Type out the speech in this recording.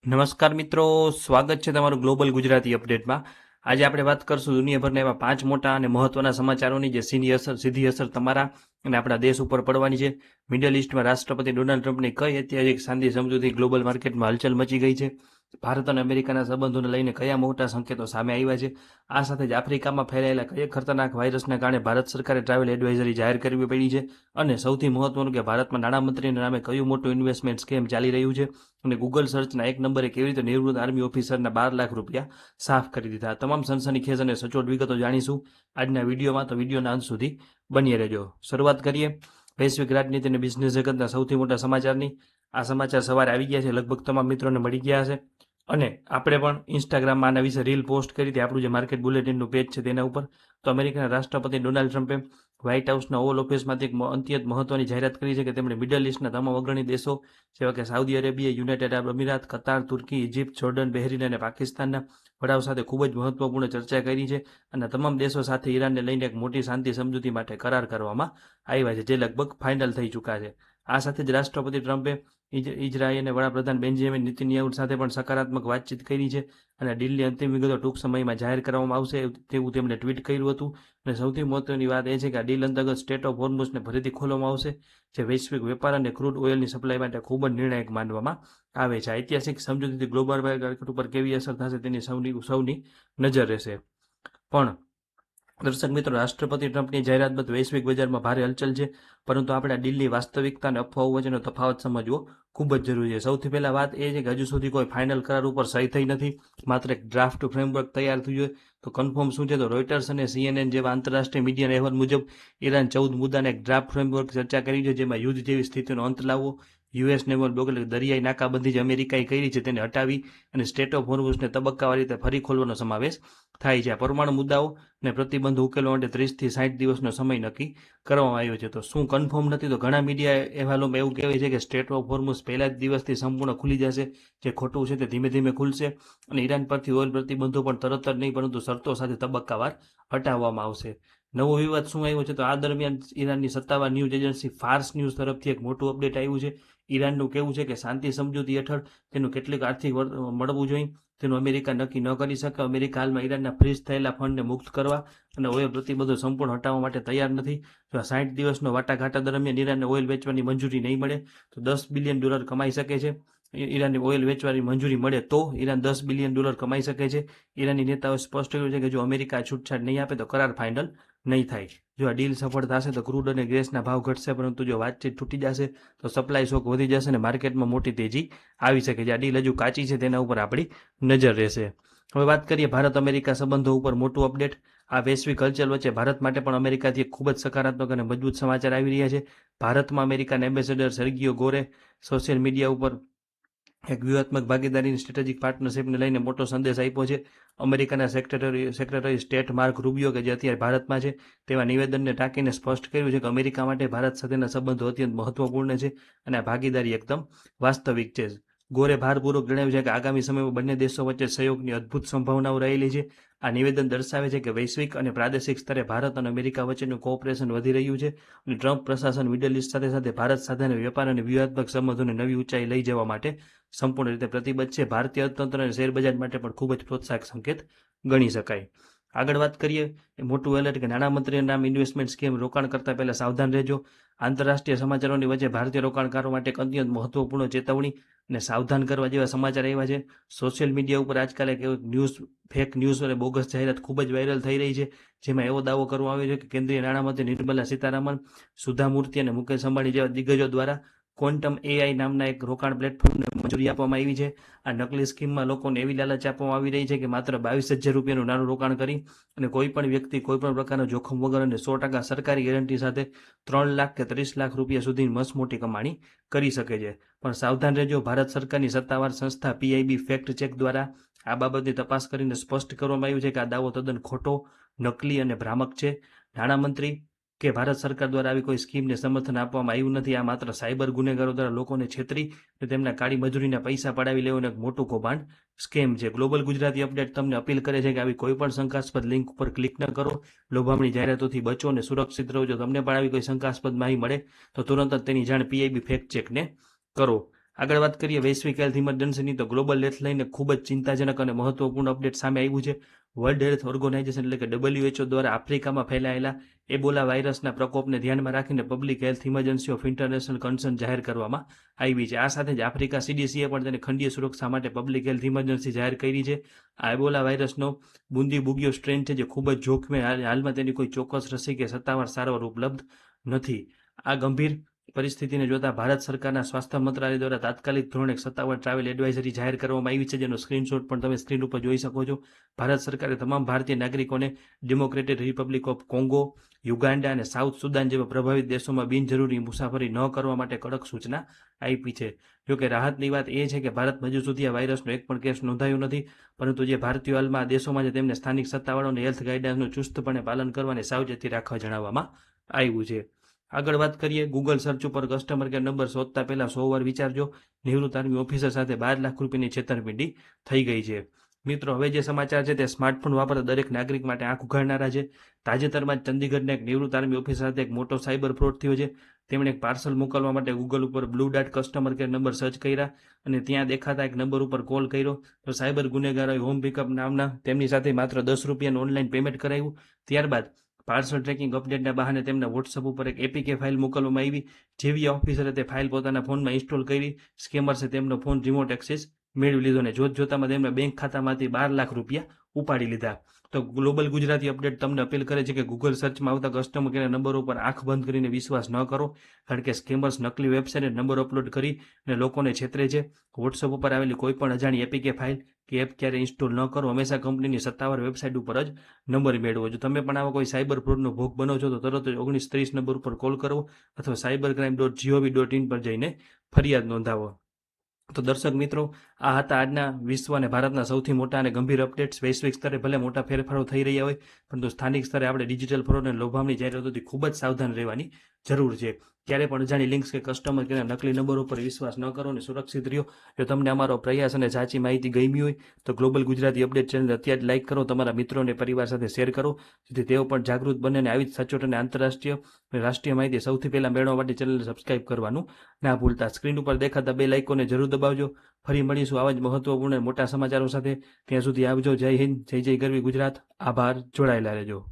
નમસ્કાર મિત્રો, સ્વાગત છે તમારું ગ્લોબલ ગુજરાતી અપડેટમાં. આજે આપણે વાત કરશું દુનિયાભરના એવા 5 મોટા અને મહત્વના સમાચારોની જે સીધી અસર તમારા અને આપણા દેશ ઉપર પડવાની છે. મિડલ ઈસ્ટમાં રાષ્ટ્રપતિ ડોનાલ્ડ ટ્રમ્પની કઈ ઐતિહાસિક શાંતિ સમજૂતી ગ્લોબલ માર્કેટમાં હલચલ મચી ગઈ છે. ભારત અને અમેરિકાના સંબંધોને લઈને કયા મોટા સંકેતો સામે આવ્યા છે. આ સાથે જ આફ્રિકામાં ફેલાયેલા કયા ખતરનાક વાયરસના કારણે ભારત સરકારે ટ્રાવેલ એડવાઇઝરી જાહેર કરવી પડી છે. અને સૌથી મહત્વનું કે ભારતમાં નાણામંત્રીના નામે કયું મોટું ઇન્વેસ્ટમેન્ટ સ્કેમ ચાલી રહ્યું છે. અને ગૂગલ સર્ચના એક નંબરે કેવી રીતે નિવૃત્ત આર્મી ઓફિસરના 12 લાખ રૂપિયા સાફ કરી દીધા. તમામ સનસનીખેજ અને સચોટ વિગતો જાણીશું આજના વિડીયોમાં, તો વિડીયોના અંત સુધી બની રહેજો. શરૂઆત કરીએ વૈશ્વિક રાજનીતિ અને બિઝનેસ જગતના સૌથી મોટા સમાચારની. આ સમાચાર સવારે આવી ગયા છે, લગભગ તમામ મિત્રોને મળી ગયા હશે. અને આપણે પણ ઇન્સ્ટાગ્રામમાં આના વિશે રીલ પોસ્ટ કરી હતી, આપણું જે માર્કેટ બુલેટિનનું પેજ છે તેના ઉપર. તો અમેરિકાના રાષ્ટ્રપતિ ડોનાલ્ડ ટ્રમ્પે વ્હાઇટ હાઉસના ઓવલ ઓફિસમાંથી એક અત્યંત મહત્વની જાહેરાત કરી છે કે તેમણે મિડલ ઈસ્ટના તમામ અગ્રણી દેશો જેવા કે સાઉદી અરેબિયા, યુનાઇટેડ અરબ અમીરાત, કતાર, તુર્કી, ઇજિપ્ત, જોર્ડન, બહેરીન અને પાકિસ્તાનના વડાઓ સાથે ખૂબ જ મહત્વપૂર્ણ ચર્ચા કરી છે. અને તમામ દેશો સાથે ઈરાનને લઈને એક મોટી શાંતિ સમજૂતી માટે કરાર કરવામાં આવ્યા છે, જે લગભગ ફાઇનલ થઈ ચૂક્યા છે. આ સાથે જ રાષ્ટ્રપતિ ટ્રમ્પે ઇઝરાયલ અને વડાપ્રધાન બેન્જામિન નેતન્યાહુ સાથે પણ સકારાત્મક વાતચીત કરી છે. અને ડીલની અંતિમ વિગતો ટૂંક સમયમાં જાહેર કરવામાં આવશે તેવું તેમણે ટ્વીટ કર્યું હતું. અને સૌથી મહત્વની વાત એ છે કે આ ડીલ અંતર્ગત સ્ટેટ ઓફ હોર્મુઝને ફરીથી ખોલવામાં આવશે, જે વૈશ્વિક વેપાર અને ક્રૂડ ઓઇલની સપ્લાય માટે ખૂબ જ નિર્ણાયક માનવામાં આવે છે. ઐતિહાસિક સમજૂતીથી ગ્લોબલ માર્કેટ ઉપર કેવી અસર થશે તેની સૌની નજર રહેશે. પણ દર્શક મિત્રો, રાષ્ટ્રપતિ ટ્રમ્પની જાહેરાત બાદ વૈશ્વિક બજારમાં ભારે હલચલ છે, પરંતુ આપણે આ ડીલની વાસ્તવિકતા અને અફવાઓ વચ્ચેનો તફાવત સમજવો ખૂબ જ જરૂરી છે. સૌથી પહેલા વાત એ છે કે હજુ સુધી કોઈ ફાઇનલ કરાર ઉપર સહી થઈ નથી, માત્ર એક ડ્રાફ્ટ ફ્રેમવર્ક તૈયાર થયું છે. તો કન્ફર્મ શું છે? તો રોયટર્સ અને CNN જેવા આંતરરાષ્ટ્રીય મીડિયાના અહેવાલ મુજબ ઈરાન 14 મુદ્દાને એક ડ્રાફ્ટ ફ્રેમવર્ક ચર્ચા કરી છે, જેમાં યુદ્ધ જેવી સ્થિતિનો અંત લાવવો, યુએસ નેવલ દરિયાઈ નાકાબંધી જે અમેરિકાએ કરી છે તેને હટાવી અને સ્ટેટ ઓફ હોર્મુઝને તબક્કાવાર રીતે ફરી ખોલવાનો સમાવેશ થાય છે. આ પરમાણુ મુદ્દાઓ અને પ્રતિબંધો ઉકેલવા માટે 30 થી 60 દિવસનો સમય નક્કી કરવામાં આવ્યો છે. તો શું કન્ફર્મ નથી? તો ઘણા મીડિયા અહેવાલોમાં એવું કહેવાય છે કે સ્ટેટ ઓફ હોર્મુઝ પહેલા જ દિવસથી સંપૂર્ણ ખુલી જશે, જે ખોટું છે. તે ધીમે ધીમે ખુલશે અને ઈરાન પરથી ઓઇલ પ્રતિબંધો પણ તરત જ નહીં, પરંતુ શરતો સાથે તબક્કાવાર હટાવવામાં આવશે. નવો વિવાદ શું આવ્યો છે? તો આ દરમિયાન ઈરાનની સત્તાવાર ન્યૂઝ એજન્સી ફાર્સ ન્યૂઝ તરફથી એક મોટું અપડેટ આવ્યું છે. ઈરાનનું કહેવું છે કે શાંતિ સમજૂતી હેઠળ તેનું કેટલીક આર્થિક મળવું જોઈએ, તેનું અમેરિકા નક્કી ન કરી શકે. અમેરિકા હાલમાં ઈરાનના ફ્રીઝ થયેલા ફંડને મુક્ત કરવા અને ઓઇલ પ્રતિબંધો સંપૂર્ણ હટાવવા માટે તૈયાર નથી. જો 60 દિવસનો વાટાઘાટા દરમિયાન ઈરાનને ઓઇલ વેચવાની મંજૂરી નહીં મળે તો $10 બિલિયન કમાઈ શકે છે. ઈરાનની ઓઇલ વેચવાની મંજૂરી મળે તો ઈરાન $10 બિલિયન કમાઈ શકે છે. ઈરાની નેતાઓએ સ્પષ્ટ કર્યું છે કે જો અમેરિકા છૂટછાટ નહીં આપે તો કરાર ફાઇનલ નહીં થાય. જો આ ડીલ સફળ થશે તો ક્રૂડ અને ગેસના ભાવ ઘટશે, પરંતુ જો વાતચીત તૂટી જશે તો સપ્લાય શોક વધી જશે અને માર્કેટમાં મોટી તેજી આવી શકે છે. આ ડીલ હજુ કાચી છે, તેના ઉપર આપણી નજર રહેશે. હવે વાત કરીએ ભારત અમેરિકા સંબંધો ઉપર મોટું અપડેટ. આ વૈશ્વિક હલચલ વચ્ચે ભારત માટે પણ અમેરિકાથી એક ખૂબ જ સકારાત્મક અને મજબૂત સમાચાર આવી રહ્યા છે. ભારતમાં અમેરિકાના એમ્બેસેડર સર્ગિયો ગોરે સોશિયલ મીડિયા ઉપર એક વ્યૂહાત્મક ભાગીદારીની સ્ટ્રેટેજિક પાર્ટનરશિપને લઈને મોટો સંદેશ આપ્યો છે. અમેરિકાના સેક્રેટરી સ્ટેટ માર્ક રૂબિયો, કે જે અત્યારે ભારતમાં છે, તેવા નિવેદનને ટાંકીને સ્પષ્ટ કર્યું છે કે અમેરિકા માટે ભારત સાથેના સંબંધો અત્યંત મહત્વપૂર્ણ છે અને આ ભાગીદારી એકદમ વાસ્તવિક છે. ગોરે ભારપૂર્વક જણાવ્યું છે કે આગામી સમયમાં બંને દેશો વચ્ચે સહયોગની અદ્ભુત સંભાવનાઓ રહેલી છે. આ નિવેદન દર્શાવે છે કે વૈશ્વિક અને પ્રાદેશિક સ્તરે ભારત અને અમેરિકા વચ્ચેનું કોઓપરેશન વધી રહ્યું છે અને ટ્રમ્પ પ્રશાસન મિડલ ઈસ્ટ સાથે સાથે ભારત સાથેના વેપાર અને વ્યૂહાત્મક સંબંધોને નવી ઊંચાઈ લઈ જવા માટે સંપૂર્ણ રીતે પ્રતિબદ્ધ છે. ભારતીય અર્થતંત્ર અને શેરબજાર માટે પણ ખૂબ જ પ્રોત્સાહક સંકેત ગણી શકાય. આગળ વાત કરીએ મોટું એલર્ટ કે નાણામંત્રીના નામ ઇન્વેસ્ટમેન્ટ સ્કીમ, રોકાણ કરતા પહેલા સાવધાન રહેજો. આંતરરાષ્ટ્રીય સમાચારોની વચ્ચે ભારતીય રોકાણકારો માટે એક અત્યંત મહત્વપૂર્ણ ચેતવણી અને સાવધાન કરવા જેવા સમાચાર આવ્યા છે. સોશિયલ મીડિયા ઉપર આજકાલ એક ફેક ન્યૂઝ અને બોગસ જાહેરાત ખૂબ જ વાયરલ થઈ રહી છે, જેમાં એવો દાવો કરવામાં આવ્યો છે કે કેન્દ્રીય નાણામંત્રી નિર્મલા સીતારામન, સુધા મૂર્તિ અને મુકેશ અંબાણી જેવા દિગ્ગજો દ્વારા ક્વોન્ટમ AI નામના એક રોકાણ પ્લેટફોર્મને મંજૂરી આપવામાં આવી છે. આ નકલી સ્કીમમાં લોકોને એવી લાલચ આપવામાં આવી રહી છે કે માત્ર ₹22,000 નાનું રોકાણ કરી અને કોઈ પણ વ્યક્તિ કોઈપણ પ્રકારના જોખમ વગર અને 100% સરકારી ગેરંટી સાથે 3 લાખ કે 30 લાખ રૂપિયા સુધી મસમોટી કમાણી કરી શકે છે. પણ સાવધાન રહેજો, ભારત સરકારની સત્તાવાર સંસ્થા PIB ફેક્ટ ચેક દ્વારા આ બાબતની તપાસ કરીને સ્પષ્ટ કરવામાં આવ્યું છે કે આ દાવો તદ્દન ખોટો, નકલી અને ભ્રામક છે. નાણામંત્રી કે ભારત સરકાર દ્વારા આવી કોઈ સ્કીમને સમર્થન આપવામાં આવ્યું નથી. આ માત્ર સાયબર ગુનેગારો દ્વારા લોકોને છેતરી અને તેમના કાળી મજૂરીના પૈસા પડાવી લેવાનું એક મોટું કૌભાંડ સ્કેમ છે. ગ્લોબલ ગુજરાતી અપડેટ તમને અપીલ કરે છે કે આવી કોઈ પણ શંકાસ્પદ લિંક ઉપર ક્લિક ન કરો. લોભામણી જાહેરાતોથી બચો અને સુરક્ષિત રહો. જો તમને પણ આવી કોઈ શંકાસ્પદ માહિતી મળે તો તુરંત જ તેની જાણ PIB ફેક્ટ ચેકને કરો. આગળ વાત કરીએ વૈશ્વિક હેલ્થ ઇમરજન્સીની, તો ગ્લોબલ હેલ્થ લઈને ખૂબ જ ચિંતાજનક અને મહત્વપૂર્ણ અપડેટ સામે આવ્યું છે. વર્લ્ડ હેલ્થ ઓર્ગેનાઇઝેશન એટલે કે WHO દ્વારા આફ્રિકામાં ફેલાયેલા એબોલા વાયરસના પ્રકોપને ધ્યાનમાં રાખીને public health emergency of international concern જાહેર કરવામાં આવી છે. આ સાથે જ આફ્રિકા CDCએ પણ તેને ખંડીય સુરક્ષા માટે પબ્લિક હેલ્થ ઇમરજન્સી જાહેર કરી છે. આ એબોલા વાયરસનો બુંદી બુગિયો સ્ટ્રેન છે, જે ખૂબ જ જોખમી. હાલમાં તેની કોઈ ચોક્કસ રસી કે સત્તાવાર સારવાર ઉપલબ્ધ નથી. આ ગંભીર પરિસ્થિતિને જોતા ભારત સરકારના સ્વાસ્થ્ય મંત્રાલય દ્વારા તાત્કાલિક ધોરણે સત્તાવાર ટ્રાવેલ એડવાઇઝરી જાહેર કરવામાં આવી છે, જેનો સ્ક્રીનશોટ પણ તમે સ્ક્રીન ઉપર જોઈ શકો છો. ભારત સરકારે તમામ ભારતીય નાગરિકોને democratic Republic of Congo, Uganda અને સાઉથ સુદાન જેવા પ્રભાવિત દેશોમાં બિનજરૂરી મુસાફરી ન કરવા માટે કડક સૂચના આપી છે. જોકે રાહતની વાત એ છે કે ભારતમાં હજુ સુધી આ વાયરસનો એક પણ કેસ નોંધાયો નથી, પરંતુ જે ભારતીયો હાલમાં આ દેશોમાં છે તેમને સ્થાનિક સત્તાવાળાઓને હેલ્થ ગાઈડલાઇન્સનું ચુસ્તપણે પાલન કરવાની સાવચેતી રાખવા જણાવવામાં આવ્યું છે. આગળ વાત કરીએ, ગૂગલ સર્ચ ઉપર કસ્ટમર કેર નંબર શોધતા પહેલા 100 વાર વિચારજો. નિવૃત્ત આર્મી ઓફિસર સાથે 12 લાખ રૂપિયાની છેતરપિંડી થઈ ગઈ છે. મિત્રો, હવે જે સમાચાર છે તે સ્માર્ટફોન વાપરતા દરેક નાગરિક માટે આંખ ઉઘાડનારા છે. તાજેતરમાં જ ચંદીગઢના એક નિવૃત્ત આર્મી ઓફિસર સાથે એક મોટો સાયબર ફ્રોડ થયો છે. તેમણે એક પાર્સલ મોકલવા માટે ગૂગલ ઉપર blue dart customer care number search કર્યા અને ત્યાં દેખાતા એક નંબર ઉપર કોલ કર્યો. તો સાયબર ગુનેગારોએ હોમ પિકઅપ નામના તેમની સાથે માત્ર 10 રૂપિયાનું ઓનલાઈન પેમેન્ટ કરાવ્યું. ત્યારબાદ પાર્સલ ટ્રેકિંગ અપડેટના બહાને તેમના વોટ્સઅપ ઉપર એક APK ફાઇલ મોકલવામાં આવી. જેવી ઓફિસરે તે ફાઇલ પોતાના ફોનમાં ઇન્સ્ટોલ કરી, સ્કેમર્સે તેમનો ફોન રિમોટ એક્સેસ મેળવી લીધો અને જોતજોતામાં તેમના બેંક ખાતામાંથી 12 લાખ રૂપિયા ઉપાડી લીધા. તો ગ્લોબલ ગુજરાતી અપડેટ તમને અપીલ કરે છે કે ગૂગલ સર્ચમાં આવતા કસ્ટમર કેર નંબર ઉપર આંખ બંધ કરીને વિશ્વાસ ન કરો, કારણ કે સ્કેમર્સ નકલી વેબસાઇટ નંબર અપલોડ કરી અને લોકોને છેતરે છે. વોટ્સઅપ ઉપર આવેલી કોઈ પણ અજાણી APK ફાઇલ કે એપ ક્યારે ઇન્સ્ટોલ ન કરો. હંમેશા કંપનીની સત્તાવાર વેબસાઇટ ઉપર જ નંબર મેળવો. જો તમે પણ આવા કોઈ સાયબર ફ્રોડનો ભોગ બનો છો તો તરત જ 1930 નંબર ઉપર કોલ કરો અથવા cybercrime.gov.in પર જઈને ફરિયાદ નોંધાવો. તો દર્શક મિત્રો, આ હતા આજના વિશ્વ અને ભારતના સૌથી મોટા અને ગંભીર અપડેટ્સ. વૈશ્વિક સ્તરે ભલે મોટા ફેરફારો થઈ રહ્યા હોય, પરંતુ સ્થાનિક સ્તરે આપણે ડિજિટલ ફ્રોડ અને લોભામણી જાહેરાતોથી ખૂબ જ સાવધાન રહેવાની જરૂર છે. ક્યારે પણ અજાણી લિંક્સ કે કસ્ટમર કેરના નકલી નંબર ઉપર વિશ્વાસ ન કરો અને સુરક્ષિત રહ્યો. જો તમને અમારો પ્રયાસ અને સાચી માહિતી ગમી હોય તો ગ્લોબલ ગુજરાતી અપડેટ ચેનલ અત્યારે લાઇક કરો, તમારા મિત્રો અને પરિવાર સાથે શેર કરો, જેથી તેઓ પણ જાગૃત બને અને આવી જ સચોટ અને આંતરરાષ્ટ્રીય અને રાષ્ટ્રીય માહિતી સૌથી પહેલા મેળવવા માટે ચેનલને સબસ્ક્રાઇબ કરવાનું ના ભૂલતા. સ્ક્રીન ઉપર દેખાતા બે લાઇકોને જરૂર દબાવજો. ફરી મળીશું આવા જ મહત્વપૂર્ણ અને મોટા સમાચારો સાથે. ત્યાં સુધી આવજો. જય હિન્દ, જય જય ગરવી ગુજરાત. આભાર. જોડાયેલા રહેજો.